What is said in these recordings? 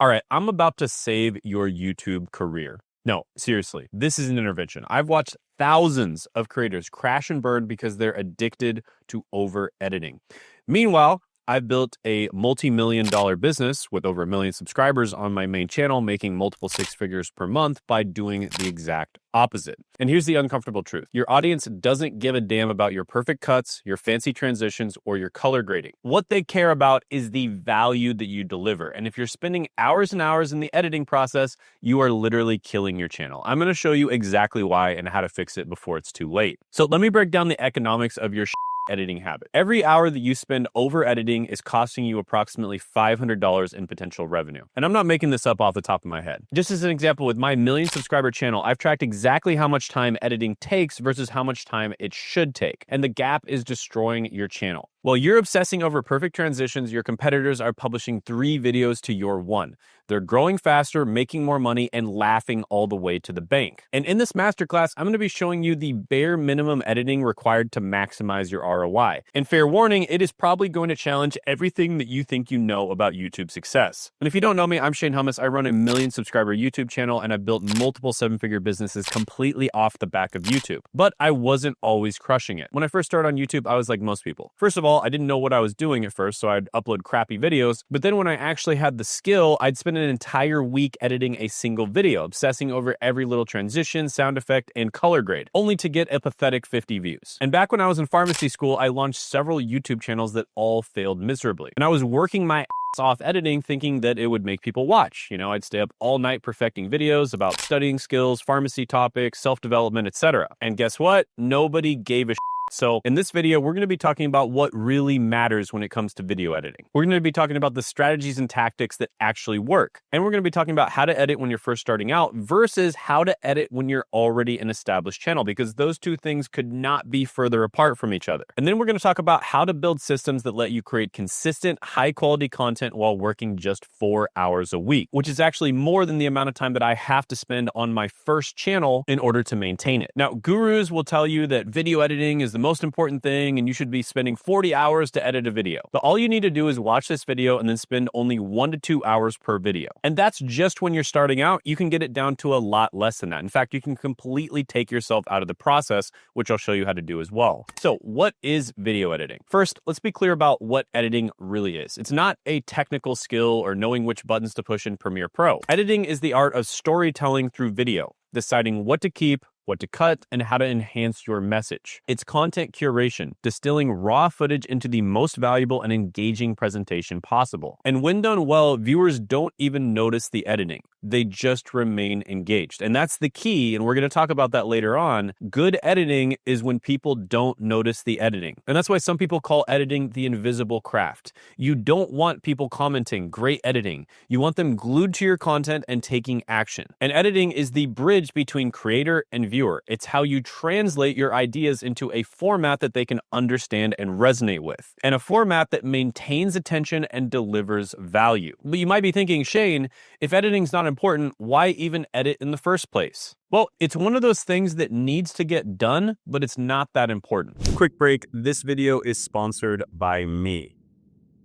All right, I'm about to save your YouTube career. No, seriously, this is an intervention. I've watched thousands of creators crash and burn because they're addicted to over editing. Meanwhile, I've built a multi-million-dollar business with over 1 million subscribers on my main channel, making multiple six figures per month by doing the exact opposite. And here's the uncomfortable truth. Your audience doesn't give a damn about your perfect cuts, your fancy transitions, or your color grading. What they care about is the value that you deliver. And if you're spending hours and hours in the editing process, you are literally killing your channel. I'm going to show you exactly why and how to fix it before it's too late. So let me break down the economics of your editing habit. Every hour that you spend over editing is costing you approximately $500 in potential revenue. And I'm not making this up off the top of my head. Just as an example, with my 1 million subscriber channel, I've tracked exactly how much time editing takes versus how much time it should take. And the gap is destroying your channel. While you're obsessing over perfect transitions, your competitors are publishing 3 videos to your 1. They're growing faster, making more money, and laughing all the way to the bank. And in this masterclass, I'm going to be showing you the bare minimum editing required to maximize your ROI. And fair warning, it is probably going to challenge everything that you think you know about YouTube success. And if you don't know me, I'm Shane Hummus. I run a 1 million subscriber YouTube channel, and I've built multiple 7-figure businesses completely off the back of YouTube. But I wasn't always crushing it. When I first started on YouTube, I was like most people. First of all, I didn't know what I was doing at first, so I'd upload crappy videos. But then when I actually had the skill, I'd spend an entire week editing a single video, obsessing over every little transition, sound effect, and color grade, only to get a pathetic 50 views. And back when I was in pharmacy school, I launched several YouTube channels that all failed miserably. And I was working my ass off editing, thinking that it would make people watch. I'd stay up all night perfecting videos about studying skills, pharmacy topics, self-development, etc. And guess what? Nobody gave a shit. So in this video, we're going to be talking about what really matters when it comes to video editing. We're going to be talking about the strategies and tactics that actually work. And we're going to be talking about how to edit when you're first starting out versus how to edit when you're already an established channel, because those two things could not be further apart from each other. And then we're going to talk about how to build systems that let you create consistent, high quality content while working just 4 hours a week, which is actually more than the amount of time that I have to spend on my first channel in order to maintain it. Now, gurus will tell you that video editing is the most important thing and you should be spending 40 hours to edit a video. But all you need to do is watch this video and then spend only 1 to 2 hours per video. And that's just when you're starting out. You can get it down to a lot less than that. In fact, you can completely take yourself out of the process, which I'll show you how to do as well. So what is video editing? First, let's be clear about what editing really is. It's not a technical skill or knowing which buttons to push in Premiere Pro. Editing is the art of storytelling through video, deciding what to keep, what to cut, and how to enhance your message. It's content curation, distilling raw footage into the most valuable and engaging presentation possible. And when done well, viewers don't even notice the editing. They just remain engaged. And that's the key, and we're going to talk about that later on. Good editing is when people don't notice the editing. And that's why some people call editing the invisible craft. You don't want people commenting, "Great editing." You want them glued to your content and taking action. And editing is the bridge between creator and viewer. It's how you translate your ideas into a format that they can understand and resonate with, and a format that maintains attention and delivers value. But you might be thinking, Shane, if editing's not important, why even edit in the first place? Well, it's one of those things that needs to get done, but it's not that important. Quick break. This video is sponsored by me.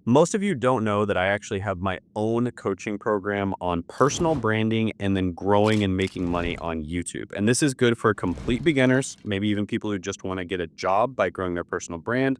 Most of you don't know that I actually have my own coaching program on personal branding and then growing and making money on YouTube. And this is good for complete beginners, maybe even people who just want to get a job by growing their personal brand,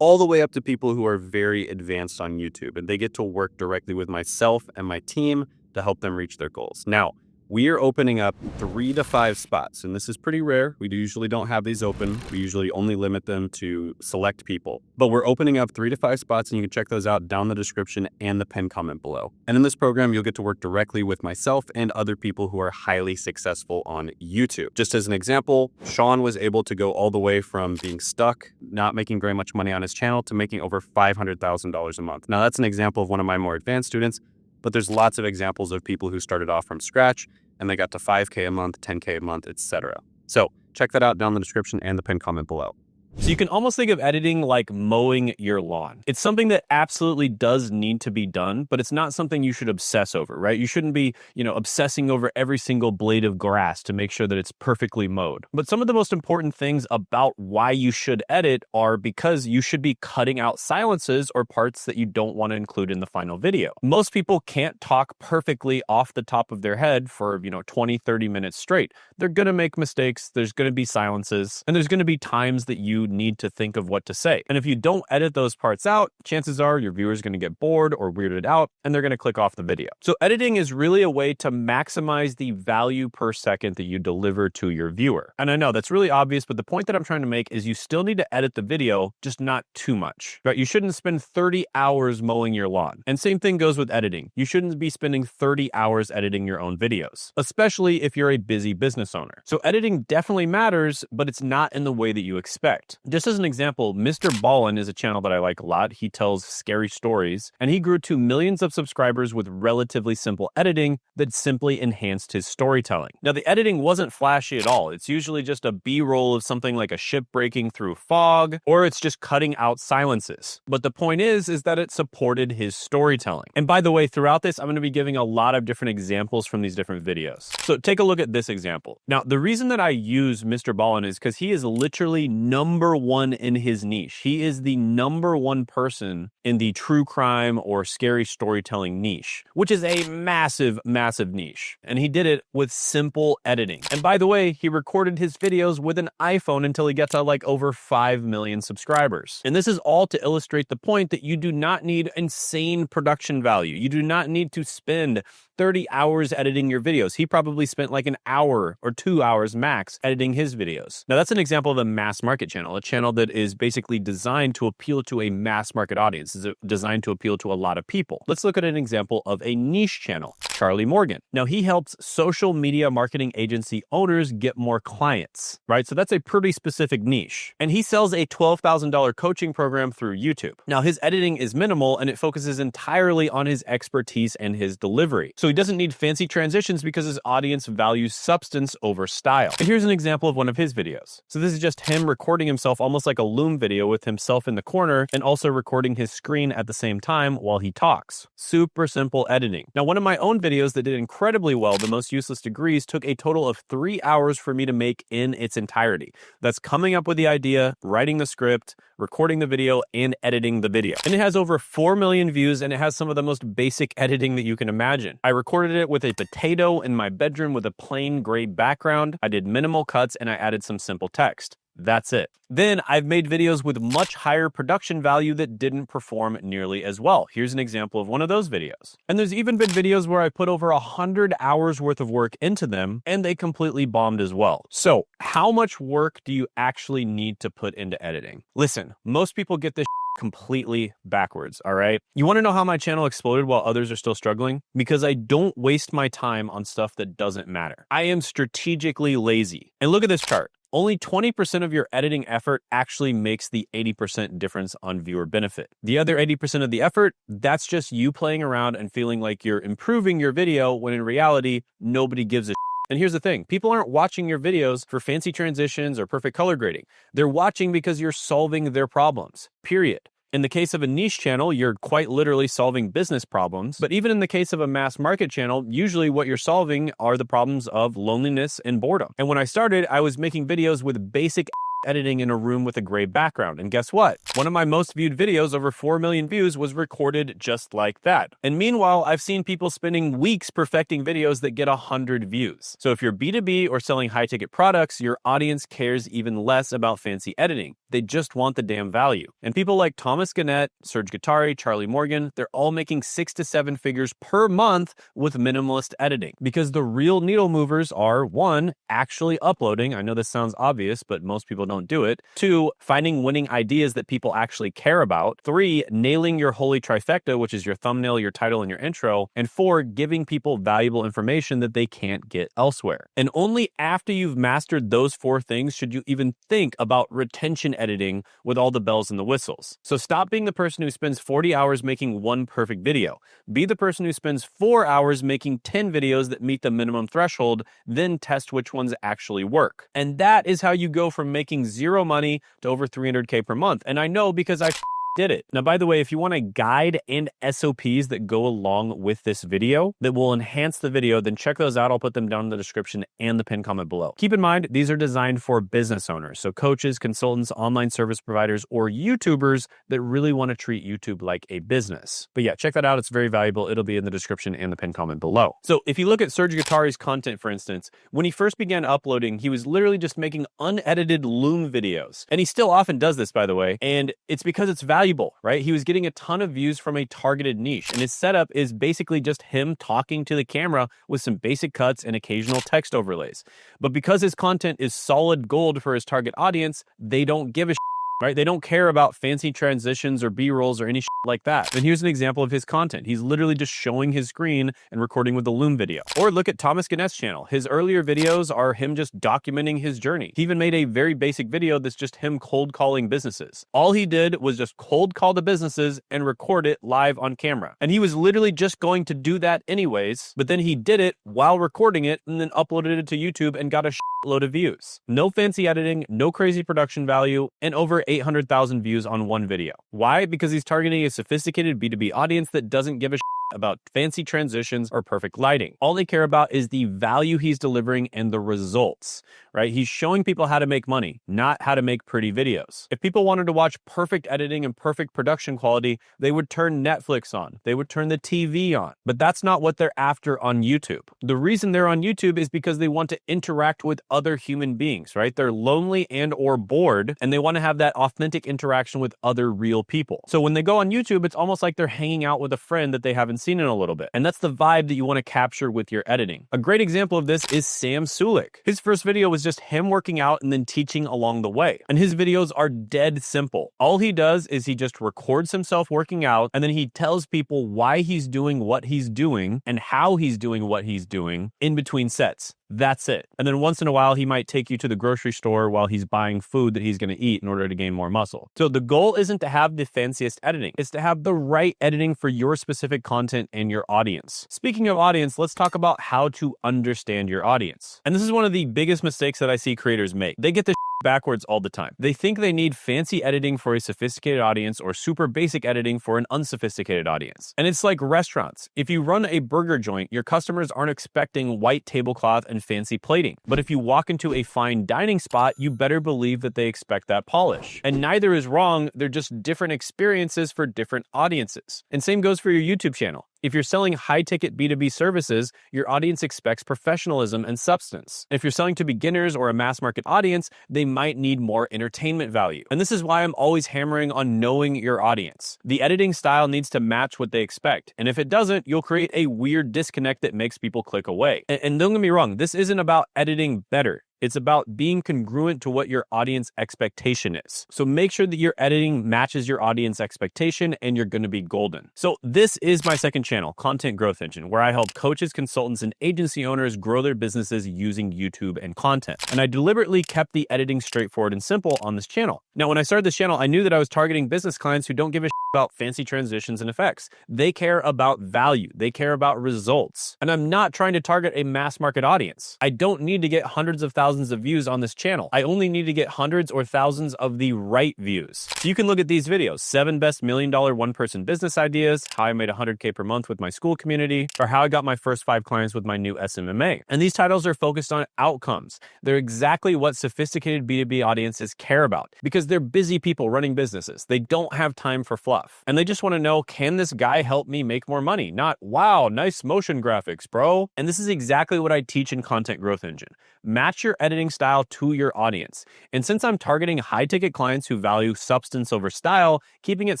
all the way up to people who are very advanced on YouTube. And they get to work directly with myself and my team to help them reach their goals. Now, we are opening up 3 to 5 spots, and this is pretty rare. We usually don't have these open. We usually only limit them to select people. But we're opening up 3 to 5 spots, and you can check those out down in the description and the pinned comment below. And in this program, you'll get to work directly with myself and other people who are highly successful on YouTube. Just as an example, Sean was able to go all the way from being stuck, not making very much money on his channel, to making over $500,000 a month. Now, that's an example of one of my more advanced students, but there's lots of examples of people who started off from scratch and they got to 5K a month, 10K a month, etc. So check that out down in the description and the pinned comment below. So you can almost think of editing like mowing your lawn. It's something that absolutely does need to be done, but it's not something you should obsess over, right? You shouldn't be, obsessing over every single blade of grass to make sure that it's perfectly mowed. But some of the most important things about why you should edit are because you should be cutting out silences or parts that you don't want to include in the final video. Most people can't talk perfectly off the top of their head for, 20, 30 minutes straight. They're going to make mistakes. There's going to be silences, and there's going to be times that you need to think of what to say. And if you don't edit those parts out, chances are your viewer's going to get bored or weirded out, and they're going to click off the video. So editing is really a way to maximize the value per second that you deliver to your viewer. And I know that's really obvious, but the point that I'm trying to make is you still need to edit the video, just not too much, right? You shouldn't spend 30 hours mowing your lawn. And same thing goes with editing. You shouldn't be spending 30 hours editing your own videos, especially if you're a busy business owner. So editing definitely matters, but it's not in the way that you expect. Just as an example, Mr. Ballin is a channel that I like a lot. He tells scary stories, and he grew to millions of subscribers with relatively simple editing that simply enhanced his storytelling. Now, the editing wasn't flashy at all. It's usually just a B-roll of something like a ship breaking through fog, or it's just cutting out silences. But the point is that it supported his storytelling. And by the way, throughout this, I'm going to be giving a lot of different examples from these different videos. So take a look at this example. Now, the reason that I use Mr. Ballin is because he is literally number one in his niche. He is the number one person in the true crime or scary storytelling niche, which is a massive, massive niche. And he did it with simple editing. And by the way, he recorded his videos with an iPhone until he gets to like over 5 million subscribers. And this is all to illustrate the point that you do not need insane production value. You do not need to spend 30 hours editing your videos. He probably spent like an hour or 2 hours max editing his videos. Now, that's an example of a mass market channel, a channel that is basically designed to appeal to a mass market audience. It's designed to appeal to a lot of people. Let's look at an example of a niche channel, Charlie Morgan. Now, he helps social media marketing agency owners get more clients, right? So that's a pretty specific niche. And he sells a $12,000 coaching program through YouTube. Now, his editing is minimal and it focuses entirely on his expertise and his delivery. So he doesn't need fancy transitions because his audience values substance over style. And here's an example of one of his videos. So this is just him recording himself almost like a Loom video with himself in the corner and also recording his screen at the same time while he talks. Super simple editing. Now, one of my own videos that did incredibly well, The Most Useless Degrees, took a total of 3 hours for me to make in its entirety. That's coming up with the idea, writing the script, recording the video, and editing the video. And it has over 4 million views, and it has some of the most basic editing that you can imagine. I recorded it with a potato in my bedroom with a plain gray background. I did minimal cuts, and I added some simple text. That's it. Then I've made videos with much higher production value that didn't perform nearly as well. Here's an example of one of those videos. And there's even been videos where I put over 100 hours worth of work into them and they completely bombed as well. So how much work do you actually need to put into editing? Listen, most people get this completely backwards, all right? You want to know how my channel exploded while others are still struggling? Because I don't waste my time on stuff that doesn't matter. I am strategically lazy. And look at this chart. Only 20% of your editing effort actually makes the 80% difference on viewer benefit. The other 80% of the effort, that's just you playing around and feeling like you're improving your video when in reality, nobody gives a And here's the thing, people aren't watching your videos for fancy transitions or perfect color grading. They're watching because you're solving their problems, period. In the case of a niche channel, you're quite literally solving business problems. But even in the case of a mass market channel, usually what you're solving are the problems of loneliness and boredom. And when I started, I was making videos with basic editing in a room with a gray background. And guess what? One of my most viewed videos, over 4 million views, was recorded just like that. And meanwhile, I've seen people spending weeks perfecting videos that get 100 views. So if you're B2B or selling high-ticket products, your audience cares even less about fancy editing. They just want the damn value. And people like Thomas Gannett, Serge Guattari, Charlie Morgan, they're all making 6 to 7 figures per month with minimalist editing. Because the real needle movers are, 1, actually uploading. I know this sounds obvious, but most people don't do it. 2, finding winning ideas that people actually care about. 3, nailing your holy trifecta, which is your thumbnail, your title, and your intro. And 4, giving people valuable information that they can't get elsewhere. And only after you've mastered those 4 things should you even think about retention editing with all the bells and the whistles. So stop being the person who spends 40 hours making one perfect video. Be the person who spends 4 hours making 10 videos that meet the minimum threshold, then test which ones actually work. And that is how you go from making zero money to over 300K per month. And I know because I did it. Now, by the way, if you want a guide and SOPs that go along with this video that will enhance the video, then check those out. I'll put them down in the description and the pinned comment below. Keep in mind, these are designed for business owners, so coaches, consultants, online service providers, or YouTubers that really want to treat YouTube like a business. But yeah, check that out. It's very valuable. It'll be in the description and the pinned comment below. So if you look at Serge Guattari's content, for instance, when he first began uploading, he was literally just making unedited Loom videos. And he still often does this, by the way, and it's because it's valuable, right? He was getting a ton of views from a targeted niche, and his setup is basically just him talking to the camera with some basic cuts and occasional text overlays. But because his content is solid gold for his target audience, they don't give a right? They don't care about fancy transitions or B-rolls or any like that. And here's an example of his content. He's literally just showing his screen and recording with the Loom video. Or look at Thomas Gannett's channel. His earlier videos are him just documenting his journey. He even made a very basic video that's just him cold calling businesses. All he did was just cold call the businesses and record it live on camera. And he was literally just going to do that anyways, but then he did it while recording it and then uploaded it to YouTube and got a load of views. No fancy editing, no crazy production value, and over 800,000 views on one video. Why? Because he's targeting a sophisticated B2B audience that doesn't give a about fancy transitions or perfect lighting. All they care about is the value he's delivering and the results, right? He's showing people how to make money, not how to make pretty videos. If people wanted to watch perfect editing and perfect production quality, they would turn Netflix on. They would turn the TV on. But that's not what they're after on YouTube. The reason they're on YouTube is because they want to interact with other human beings, right? They're lonely and or bored, and they want to have that authentic interaction with other real people. So when they go on YouTube, it's almost like they're hanging out with a friend that they haven't seen in a little bit. And that's the vibe that you want to capture with your editing. A great example of this is Sam Sulik. His first video was just him working out and then teaching along the way. And his videos are dead simple. All he does is he just records himself working out, and then he tells people why he's doing what he's doing and how he's doing what he's doing in between sets. That's it. And then once in a while, he might take you to the grocery store while he's buying food that he's going to eat in order to gain more muscle. So the goal isn't to have the fanciest editing. It's to have the right editing for your specific content and your audience. Speaking of audience, let's talk about how to understand your audience. And this is one of the biggest mistakes that I see creators make. They get this backwards all the time. They think they need fancy editing for a sophisticated audience or super basic editing for an unsophisticated audience. And it's like restaurants. If you run a burger joint, your customers aren't expecting white tablecloth and fancy plating. But if you walk into a fine dining spot, you better believe that they expect that polish. And neither is wrong. They're just different experiences for different audiences. And same goes for your YouTube channel. If you're selling high-ticket B2B services, your audience expects professionalism and substance. If you're selling to beginners or a mass market audience, they might need more entertainment value. And this is why I'm always hammering on knowing your audience. The editing style needs to match what they expect. And if it doesn't, you'll create a weird disconnect that makes people click away. And don't get me wrong, this isn't about editing better. It's about being congruent to what your audience expectation is. So make sure that your editing matches your audience expectation and you're going to be golden. So this is my second channel, Content Growth Engine, where I help coaches, consultants, and agency owners grow their businesses using YouTube and content. And I deliberately kept the editing straightforward and simple on this channel. Now, when I started this channel, I knew that I was targeting business clients who don't give a about fancy transitions and effects. They care about value. They care about results. And I'm not trying to target a mass market audience. I don't need to get hundreds of thousands of views on this channel. I only need to get hundreds or thousands of the right views. So you can look at these videos: 7 best $1 million one-person business ideas, how I made 100K per month with my school community, or how I got my first 5 clients with my new SMMA. And these titles are focused on outcomes. They're exactly what sophisticated B2B audiences care about because they're busy people running businesses. They don't have time for fluff. And they just want to know, can this guy help me make more money? Not, wow, nice motion graphics, bro. And this is exactly what I teach in Content Growth Engine. Match your editing style to your audience. And since I'm targeting high-ticket clients who value substance over style, keeping it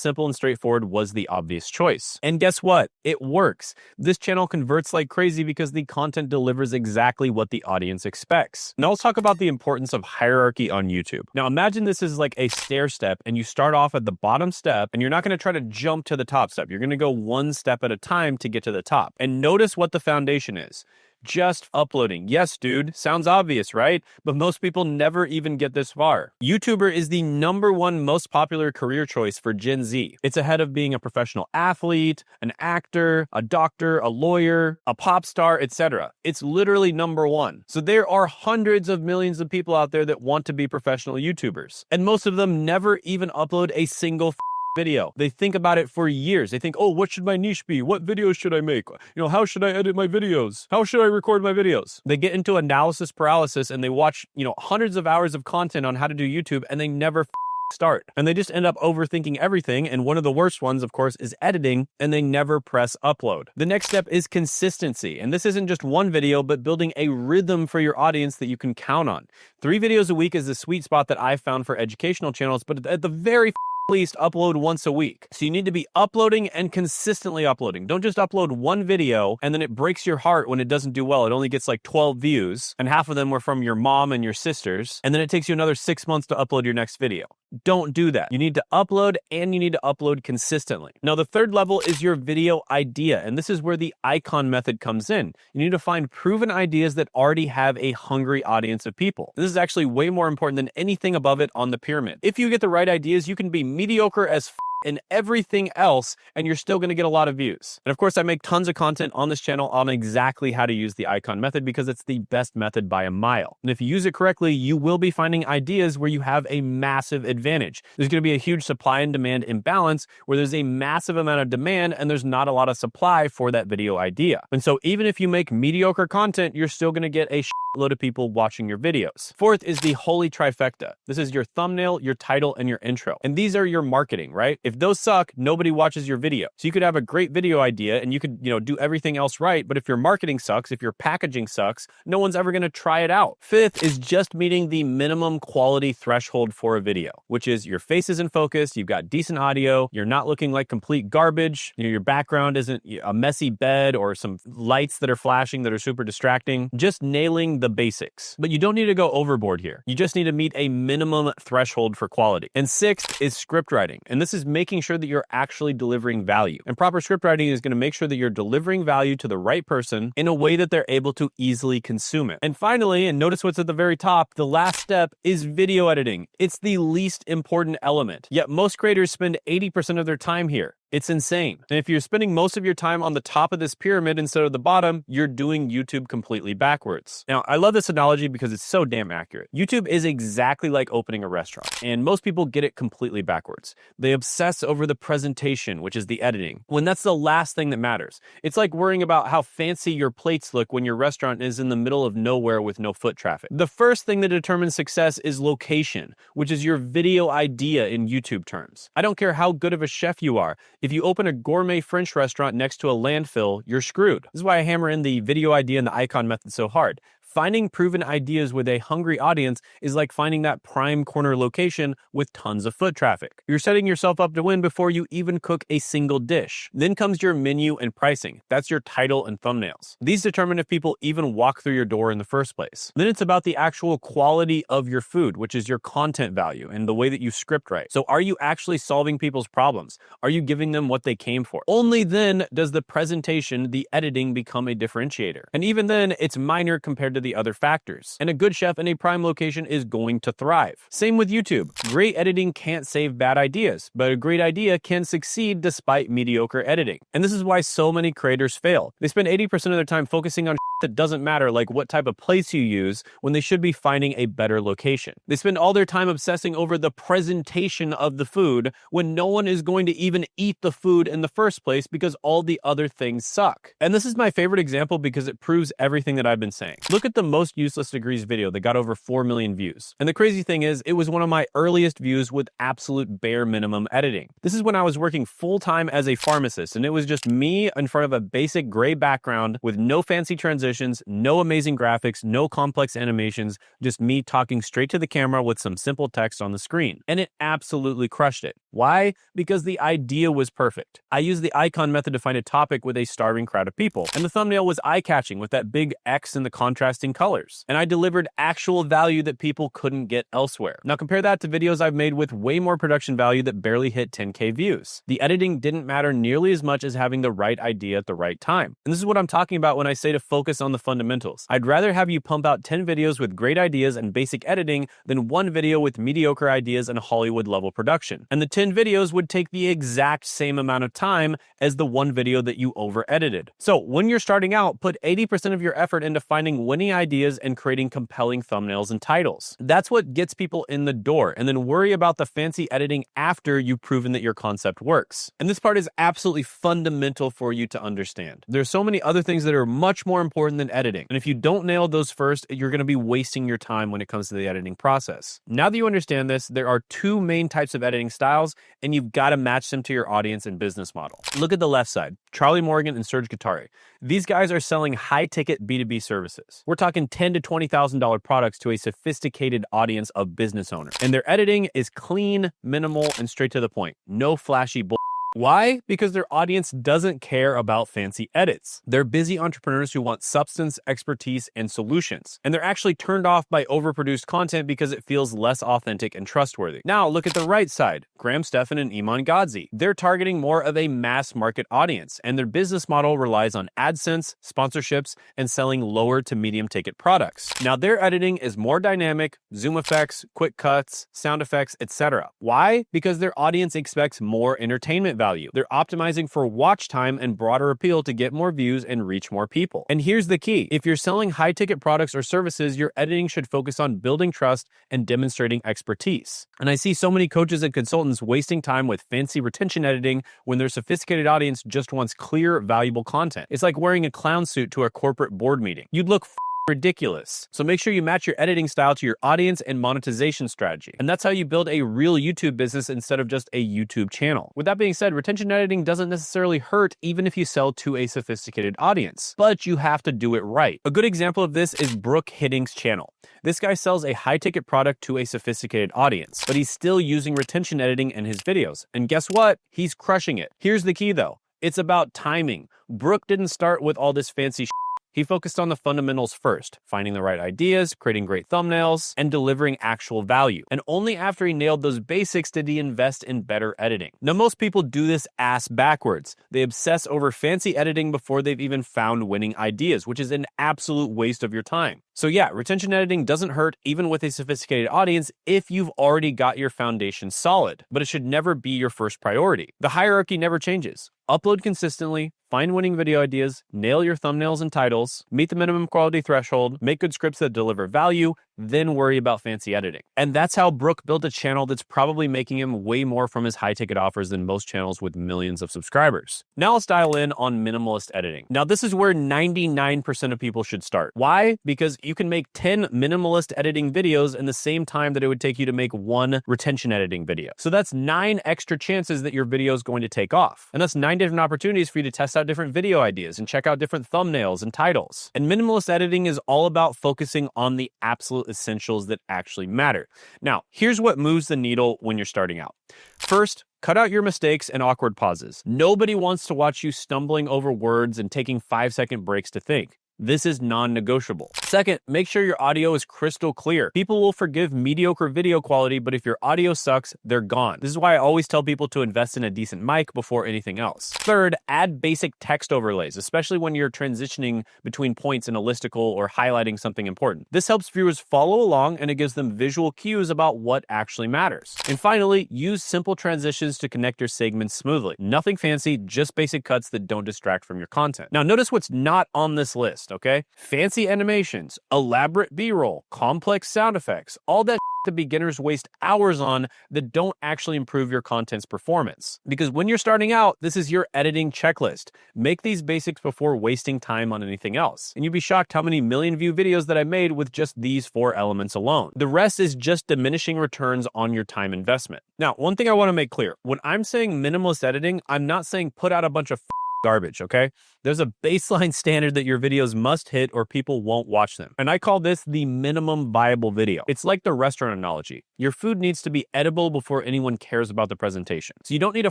simple and straightforward was the obvious choice. And guess what? It works. This channel converts like crazy because the content delivers exactly what the audience expects. Now let's talk about the importance of hierarchy on YouTube. Now imagine this is like a stair step and you start off at the bottom step and you're not going to try to jump to the top step. You're going to go one step at a time to get to the top. And notice what the foundation is. just uploading. Yes, dude, sounds obvious, right? But most people never even get this far. YouTuber is the #1 most popular career choice for Gen Z. It's ahead of being a professional athlete, an actor, a doctor, a lawyer, a pop star, etc. It's literally #1. So there are hundreds of millions of people out there that want to be professional YouTubers. And most of them never even upload a single video. They think about it for years. They think, oh, what should my niche be? What videos should I make? How should I edit my videos? How should I record my videos? They get into analysis paralysis and they watch, hundreds of hours of content on how to do YouTube and they never start. And they just end up overthinking everything. And one of the worst ones, of course, is editing, and they never press upload. The next step is consistency. And this isn't just one video, but building a rhythm for your audience that you can count on. 3 videos a week is the sweet spot that I've found for educational channels, but at the very least upload once a week. So you need to be uploading and consistently uploading. Don't just upload one video and then it breaks your heart when it doesn't do well. It only gets like 12 views and half of them were from your mom and your sisters. And then it takes you another 6 months to upload your next video. Don't do that. You need to upload and you need to upload consistently. Now, the third level is your video idea. And this is where the icon method comes in. You need to find proven ideas that already have a hungry audience of people. This is actually way more important than anything above it on the pyramid. If you get the right ideas, you can be mediocre as in everything else, and you're still going to get a lot of views. And of course, I make tons of content on this channel on exactly how to use the icon method because it's the best method by a mile. And if you use it correctly, you will be finding ideas where you have a massive advantage. There's going to be a huge supply and demand imbalance where there's a massive amount of demand and there's not a lot of supply for that video idea. And so even if you make mediocre content, you're still going to get a load of people watching your videos. Fourth is the holy trifecta. This is your thumbnail, your title, and your intro. And these are your marketing, right? If those suck, nobody watches your video. So you could have a great video idea and you could, do everything else right. But if your marketing sucks, if your packaging sucks, no one's ever going to try it out. Fifth is just meeting the minimum quality threshold for a video, which is your face is in focus, you've got decent audio, you're not looking like complete garbage, your background isn't a messy bed or some lights that are flashing that are super distracting. Just nailing the basics. But you don't need to go overboard here. You just need to meet a minimum threshold for quality. And sixth is script writing. And this is making sure that you're actually delivering value. And proper script writing is going to make sure that you're delivering value to the right person in a way that they're able to easily consume it. And finally, and notice what's at the very top, the last step is video editing. It's the least important element. Yet most creators spend 80% of their time here. It's insane. And if you're spending most of your time on the top of this pyramid instead of the bottom, you're doing YouTube completely backwards. Now, I love this analogy because it's so damn accurate. YouTube is exactly like opening a restaurant, and most people get it completely backwards. They obsess over the presentation, which is the editing, when that's the last thing that matters. It's like worrying about how fancy your plates look when your restaurant is in the middle of nowhere with no foot traffic. The first thing that determines success is location, which is your video idea in YouTube terms. I don't care how good of a chef you are. If you open a gourmet French restaurant next to a landfill, you're screwed. This is why I hammer in the video idea and the icon method so hard. Finding proven ideas with a hungry audience is like finding that prime corner location with tons of foot traffic. You're setting yourself up to win before you even cook a single dish. Then comes your menu and pricing. That's your title and thumbnails. These determine if people even walk through your door in the first place. Then it's about the actual quality of your food, which is your content value and the way that you script write. So are you actually solving people's problems? Are you giving them what they came for? Only then does the presentation, the editing become a differentiator. And even then, it's minor compared to the other factors. And a good chef in a prime location is going to thrive. Same with YouTube. Great editing can't save bad ideas, but a great idea can succeed despite mediocre editing. And this is why so many creators fail. They spend 80% of their time focusing on that doesn't matter, like what type of place you use, when they should be finding a better location. They spend all their time obsessing over the presentation of the food when no one is going to even eat the food in the first place because all the other things suck. And this is my favorite example because it proves everything that I've been saying. Look at the most useless degrees video that got over 4 million views. And the crazy thing is, it was one of my earliest views with absolute bare minimum editing. This is when I was working full-time as a pharmacist, and it was just me in front of a basic gray background with no fancy transitions, no amazing graphics, no complex animations, just me talking straight to the camera with some simple text on the screen. And it absolutely crushed it. Why? Because the idea was perfect. I used the icon method to find a topic with a starving crowd of people. And the thumbnail was eye-catching with that big X and the contrasting colors. And I delivered actual value that people couldn't get elsewhere. Now compare that to videos I've made with way more production value that barely hit 10K views. The editing didn't matter nearly as much as having the right idea at the right time. And this is what I'm talking about when I say to focus focus on the fundamentals. I'd rather have you pump out 10 videos with great ideas and basic editing than one video with mediocre ideas and Hollywood-level production. And the 10 videos would take the exact same amount of time as the one video that you over-edited. So when you're starting out, put 80% of your effort into finding winning ideas and creating compelling thumbnails and titles. That's what gets people in the door, and then worry about the fancy editing after you've proven that your concept works. And this part is absolutely fundamental for you to understand. There's so many other things that are much more important than editing, and if you don't nail those first, you're going to be wasting your time when it comes to the editing process. Now that you understand this, there are two main types of editing styles, and you've got to match them to your audience and business model. Look at the left side, Charlie Morgan and Serge Guattari. These guys are selling high-ticket B2B services. We're talking $10,000 to $20,000 products to a sophisticated audience of business owners. And their editing is clean, minimal, and straight to the point. No flashy bull. Why? Because their audience doesn't care about fancy edits. They're busy entrepreneurs who want substance, expertise, and solutions. And they're actually turned off by overproduced content because it feels less authentic and trustworthy. Now, look at the right side, Graham Stephan and Iman Gadzhi. They're targeting more of a mass market audience, and their business model relies on AdSense, sponsorships, and selling lower to medium ticket products. Now, their editing is more dynamic, zoom effects, quick cuts, sound effects, etc. Why? Because their audience expects more entertainment value. They're optimizing for watch time and broader appeal to get more views and reach more people. And here's the key. If you're selling high-ticket products or services, your editing should focus on building trust and demonstrating expertise. And I see so many coaches and consultants wasting time with fancy retention editing when their sophisticated audience just wants clear, valuable content. It's like wearing a clown suit to a corporate board meeting. You'd look ridiculous. So make sure you match your editing style to your audience and monetization strategy. And that's how you build a real YouTube business instead of just a YouTube channel. With that being said, retention editing doesn't necessarily hurt even if you sell to a sophisticated audience, but you have to do it right. A good example of this is Brooke Hitting's channel. This guy sells a high-ticket product to a sophisticated audience, but he's still using retention editing in his videos. And guess what? He's crushing it. Here's the key though. It's about timing. Brooke didn't start with all this fancy He focused on the fundamentals first, finding the right ideas, creating great thumbnails, and delivering actual value. And only after he nailed those basics did he invest in better editing. Now, most people do this ass backwards. They obsess over fancy editing before they've even found winning ideas, which is an absolute waste of your time. So yeah, retention editing doesn't hurt even with a sophisticated audience if you've already got your foundation solid, but it should never be your first priority. The hierarchy never changes. Upload consistently, find winning video ideas, nail your thumbnails and titles, meet the minimum quality threshold, make good scripts that deliver value, then worry about fancy editing. And that's how Brooke built a channel that's probably making him way more from his high-ticket offers than most channels with millions of subscribers. Now let's dial in on minimalist editing. Now this is where 99% of people should start. Why? Because you can make 10 minimalist editing videos in the same time that it would take you to make one retention editing video. So that's 9 extra chances that your video is going to take off. And that's 9 different opportunities for you to test out different video ideas and check out different thumbnails and titles. And minimalist editing is all about focusing on the absolute essentials that actually matter. Now, here's what moves the needle when you're starting out. First, cut out your mistakes and awkward pauses. Nobody wants to watch you stumbling over words and taking 5-second breaks to think. This is non-negotiable. Second, make sure your audio is crystal clear. People will forgive mediocre video quality, but if your audio sucks, they're gone. This is why I always tell people to invest in a decent mic before anything else. Third, add basic text overlays, especially when you're transitioning between points in a listicle or highlighting something important. This helps viewers follow along and it gives them visual cues about what actually matters. And finally, use simple transitions to connect your segments smoothly. Nothing fancy, just basic cuts that don't distract from your content. Now, notice what's not on this list. Okay? Fancy animations, elaborate B-roll, complex sound effects, all that that beginners waste hours on that don't actually improve your content's performance. Because when you're starting out, this is your editing checklist. Make these basics before wasting time on anything else. And you'd be shocked how many million view videos that I made with just these 4 elements alone. The rest is just diminishing returns on your time investment. Now, one thing I want to make clear, when I'm saying minimalist editing, I'm not saying put out a bunch of garbage, okay? There's a baseline standard that your videos must hit or people won't watch them. And I call this the minimum viable video. It's like the restaurant analogy. Your food needs to be edible before anyone cares about the presentation. So you don't need a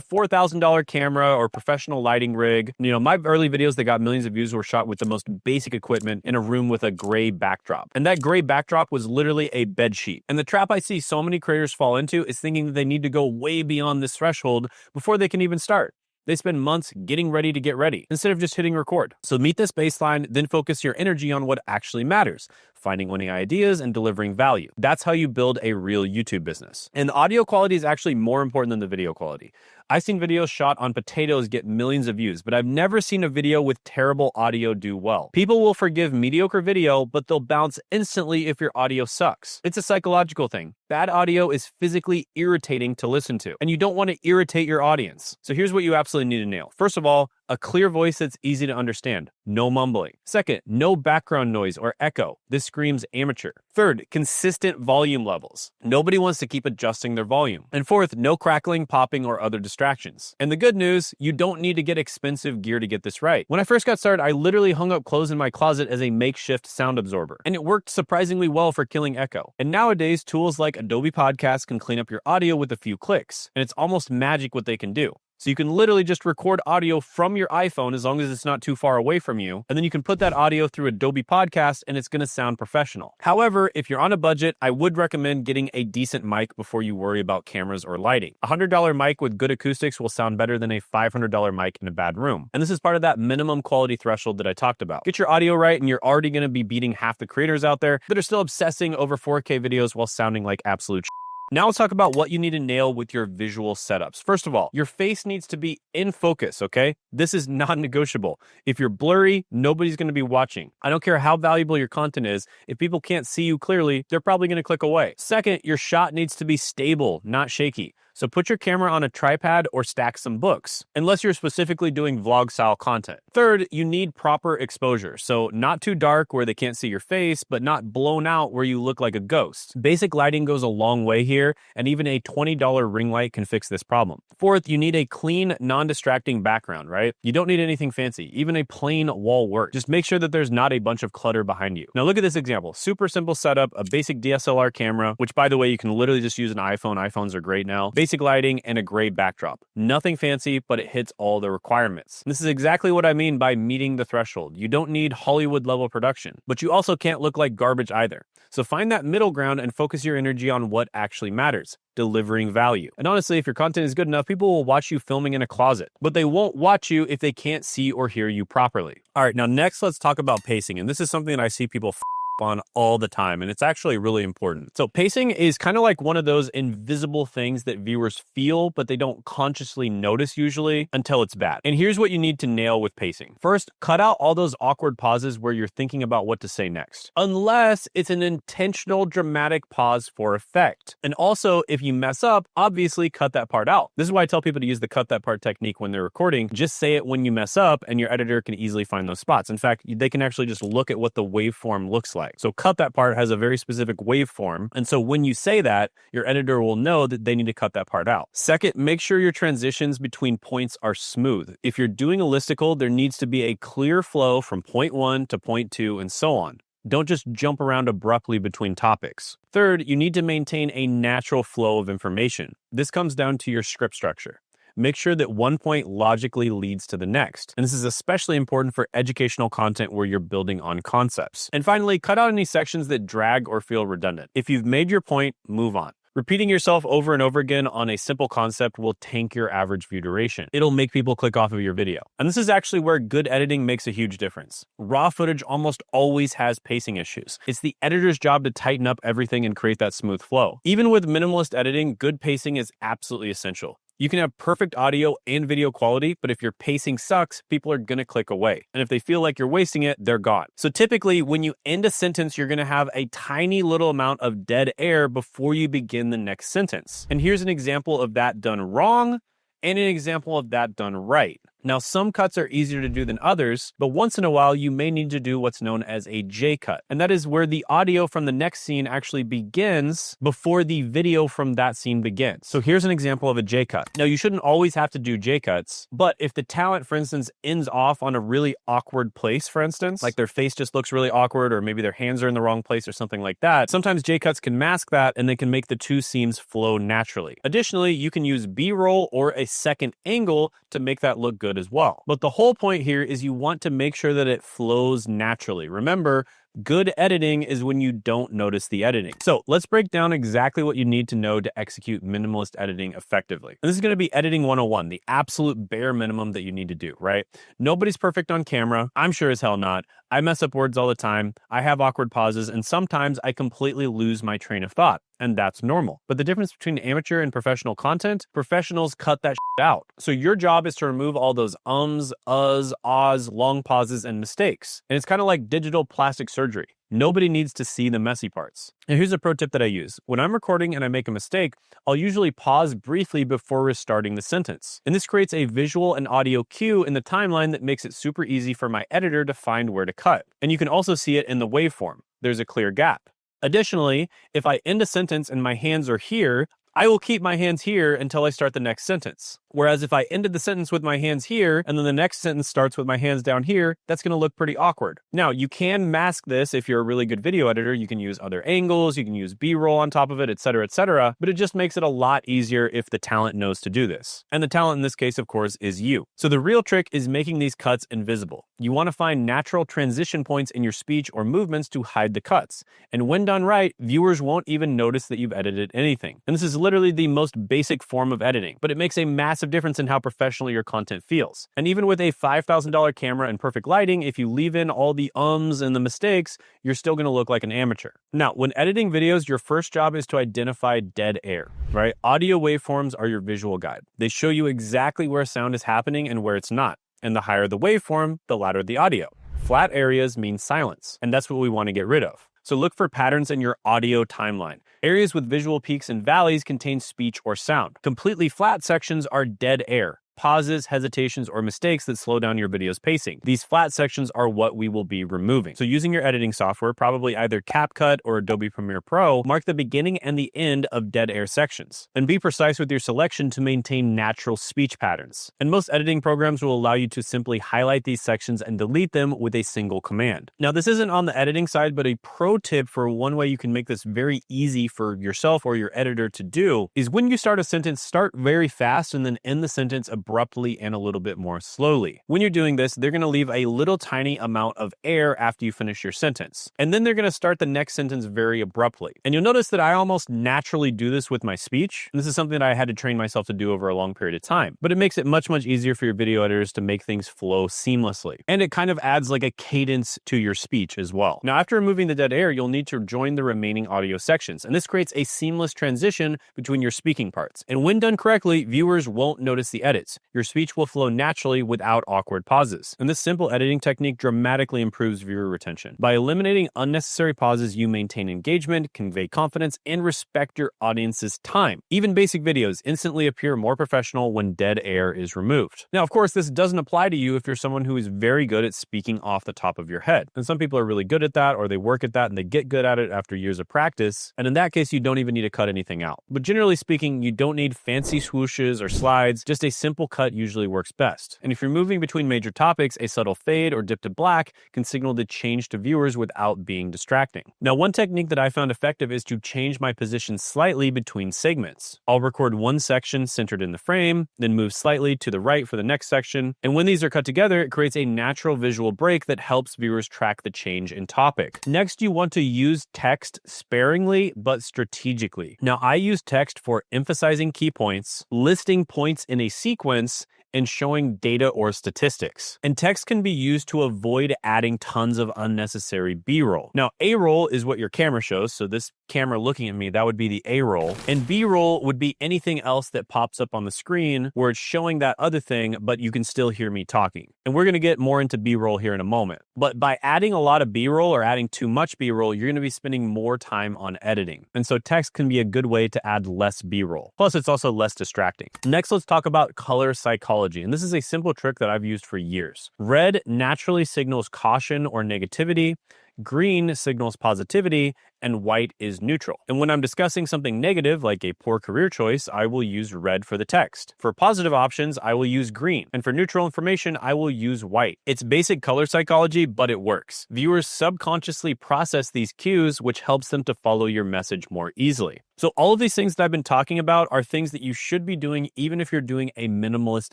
$4,000 camera or professional lighting rig. You know, my early videos that got millions of views were shot with the most basic equipment in a room with a gray backdrop. And that gray backdrop was literally a bed sheet. And the trap I see so many creators fall into is thinking that they need to go way beyond this threshold before they can even start. They spend months getting ready to get ready instead of just hitting record. So meet this baseline, then focus your energy on what actually matters, finding winning ideas and delivering value. That's how you build a real YouTube business. And the audio quality is actually more important than the video quality. I've seen videos shot on potatoes get millions of views, but I've never seen a video with terrible audio do well. People will forgive mediocre video, but they'll bounce instantly if your audio sucks. It's a psychological thing. Bad audio is physically irritating to listen to, and you don't want to irritate your audience. So here's what you absolutely need to nail. First of all, a clear voice that's easy to understand. No mumbling. Second, no background noise or echo. This screams amateur. Third, consistent volume levels. Nobody wants to keep adjusting their volume. And fourth, no crackling, popping, or other distractions. And the good news, you don't need to get expensive gear to get this right. When I first got started, I literally hung up clothes in my closet as a makeshift sound absorber, and it worked surprisingly well for killing echo. And nowadays, tools like Adobe Podcast can clean up your audio with a few clicks, and it's almost magic what they can do. So you can literally just record audio from your iPhone as long as it's not too far away from you. And then you can put that audio through Adobe Podcast and it's going to sound professional. However, if you're on a budget, I would recommend getting a decent mic before you worry about cameras or lighting. A $100 mic with good acoustics will sound better than a $500 mic in a bad room. And this is part of that minimum quality threshold that I talked about. Get your audio right and you're already going to be beating half the creators out there that are still obsessing over 4K videos while sounding like absolute shit. Now let's talk about what you need to nail with your visual setups. First of all, your face needs to be in focus, okay? This is non-negotiable. If you're blurry, nobody's going to be watching. I don't care how valuable your content is. If people can't see you clearly, they're probably going to click away. Second, your shot needs to be stable, not shaky. So put your camera on a tripod or stack some books, unless you're specifically doing vlog-style content. Third, you need proper exposure. So not too dark where they can't see your face, but not blown out where you look like a ghost. Basic lighting goes a long way here, and even a $20 ring light can fix this problem. Fourth, you need a clean, non-distracting background, right? You don't need anything fancy. Even a plain wall works. Just make sure that there's not a bunch of clutter behind you. Now look at this example. Super simple setup, a basic DSLR camera, which by the way, you can literally just use an iPhone. iPhones are great now. Basic lighting and a gray backdrop. Nothing fancy, but it hits all the requirements. This is exactly what I mean by meeting the threshold. You don't need Hollywood level production, but you also can't look like garbage either. So find that middle ground and focus your energy on what actually matters. Delivering value. And honestly, if your content is good enough, people will watch you filming in a closet, but they won't watch you if they can't see or hear you properly. All right, now next let's talk about pacing. And this is something that I see people on all the time, and it's actually really important. So pacing is kind of like one of those invisible things that viewers feel, but they don't consciously notice usually until it's bad. And here's what you need to nail with pacing. First, cut out all those awkward pauses where you're thinking about what to say next, unless it's an intentional dramatic pause for effect. And also, if you mess up, obviously cut that part out. This is why I tell people to use the cut that part technique when they're recording. Just say it when you mess up, and your editor can easily find those spots. In fact, they can actually just look at what the waveform looks like. So cut that part has a very specific waveform. And so when you say that, your editor will know that they need to cut that part out. Second, make sure your transitions between points are smooth. If you're doing a listicle, there needs to be a clear flow from point 1 to point 2 and so on. Don't just jump around abruptly between topics. Third, you need to maintain a natural flow of information. This comes down to your script structure. Make sure that one point logically leads to the next. And this is especially important for educational content where you're building on concepts. And finally, cut out any sections that drag or feel redundant. If you've made your point, move on. Repeating yourself over and over again on a simple concept will tank your average view duration. It'll make people click off of your video. And this is actually where good editing makes a huge difference. Raw footage almost always has pacing issues. It's the editor's job to tighten up everything and create that smooth flow. Even with minimalist editing, good pacing is absolutely essential. You can have perfect audio and video quality, but if your pacing sucks, people are going to click away. And if they feel like you're wasting it, they're gone. So typically, when you end a sentence, you're going to have a tiny little amount of dead air before you begin the next sentence. And here's an example of that done wrong and an example of that done right. Now, some cuts are easier to do than others, but once in a while, you may need to do what's known as a J cut. And that is where the audio from the next scene actually begins before the video from that scene begins. So here's an example of a J cut. Now, you shouldn't always have to do J cuts, but if the talent, for instance, ends off on a really awkward place, for instance, like their face just looks really awkward, or maybe their hands are in the wrong place or something like that, sometimes J cuts can mask that and they can make the two scenes flow naturally. Additionally, you can use B-roll or a second angle to make that look good good as well. But the whole point here is you want to make sure that it flows naturally. Remember, good editing is when you don't notice the editing. So let's break down exactly what you need to know to execute minimalist editing effectively. And this is going to be editing 101, the absolute bare minimum that you need to do, right? Nobody's perfect on camera. I'm sure as hell not. I mess up words all the time. I have awkward pauses, and sometimes I completely lose my train of thought. And that's normal. But the difference between amateur and professional content, professionals cut that shit out. So your job is to remove all those ums, ahs, long pauses, and mistakes. And it's kind of like digital plastic surgery. Nobody needs to see the messy parts. And here's a pro tip that I use. When I'm recording and I make a mistake, I'll usually pause briefly before restarting the sentence. And this creates a visual and audio cue in the timeline that makes it super easy for my editor to find where to cut. And you can also see it in the waveform. There's a clear gap. Additionally, if I end a sentence and my hands are here, I will keep my hands here until I start the next sentence. Whereas if I ended the sentence with my hands here, and then the next sentence starts with my hands down here, that's going to look pretty awkward. Now, you can mask this if you're a really good video editor. You can use other angles, you can use B-roll on top of it, etc., but it just makes it a lot easier if the talent knows to do this. And the talent in this case, of course, is you. So the real trick is making these cuts invisible. You want to find natural transition points in your speech or movements to hide the cuts. And when done right, viewers won't even notice that you've edited anything. And this is literally the most basic form of editing, but it makes a massive difference in how professional your content feels. And even with a $5,000 camera and perfect lighting, if you leave in all the ums and the mistakes, you're still going to look like an amateur. Now, when editing videos, your first job is to identify dead air, right? Audio waveforms are your visual guide. They show you exactly where sound is happening and where it's not. And the higher the waveform, the louder the audio. Flat areas mean silence, and that's what we want to get rid of. So look for patterns in your audio timeline. Areas with visual peaks and valleys contain speech or sound. Completely flat sections are dead air. Pauses, hesitations, or mistakes that slow down your video's pacing. These flat sections are what we will be removing. So using your editing software, probably either CapCut or Adobe Premiere Pro, mark the beginning and the end of dead air sections. And be precise with your selection to maintain natural speech patterns. And most editing programs will allow you to simply highlight these sections and delete them with a single command. Now, this isn't on the editing side, but a pro tip for one way you can make this very easy for yourself or your editor to do is when you start a sentence, start very fast and then end the sentence abruptly and a little bit more slowly. When you're doing this, they're going to leave a little tiny amount of air after you finish your sentence. And then they're going to start the next sentence very abruptly. And you'll notice that I almost naturally do this with my speech. And this is something that I had to train myself to do over a long period of time. But it makes it much, much easier for your video editors to make things flow seamlessly. And it kind of adds like a cadence to your speech as well. Now, after removing the dead air, you'll need to join the remaining audio sections. And this creates a seamless transition between your speaking parts. And when done correctly, viewers won't notice the edits. Your speech will flow naturally without awkward pauses. And this simple editing technique dramatically improves viewer retention. By eliminating unnecessary pauses, you maintain engagement, convey confidence, and respect your audience's time. Even basic videos instantly appear more professional when dead air is removed. Now, of course, this doesn't apply to you if you're someone who is very good at speaking off the top of your head. And some people are really good at that, or they work at that and they get good at it after years of practice. And in that case, you don't even need to cut anything out. But generally speaking, you don't need fancy swooshes or slides. Just a simple cut usually works best. And if you're moving between major topics, a subtle fade or dip to black can signal the change to viewers without being distracting. Now, one technique that I found effective is to change my position slightly between segments. I'll record one section centered in the frame, then move slightly to the right for the next section. And when these are cut together, it creates a natural visual break that helps viewers track the change in topic. Next, you want to use text sparingly but strategically. Now, I use text for emphasizing key points, listing points in a sequence, and showing data or statistics. And text can be used to avoid adding tons of unnecessary B-roll. Now, A-roll is what your camera shows, so this camera looking at me, that would be the A-roll. And B-roll would be anything else that pops up on the screen where it's showing that other thing, but you can still hear me talking. And we're gonna get more into B-roll here in a moment. But by adding a lot of B-roll or adding too much B-roll, you're gonna be spending more time on editing. And so text can be a good way to add less B-roll. Plus, it's also less distracting. Next, let's talk about color psychology. And this is a simple trick that I've used for years. Red naturally signals caution or negativity. Green signals positivity, and white is neutral. And when I'm discussing something negative, like a poor career choice, I will use red for the text. For positive options, I will use green. And for neutral information, I will use white. It's basic color psychology, but it works. Viewers subconsciously process these cues, which helps them to follow your message more easily. So all of these things that I've been talking about are things that you should be doing even if you're doing a minimalist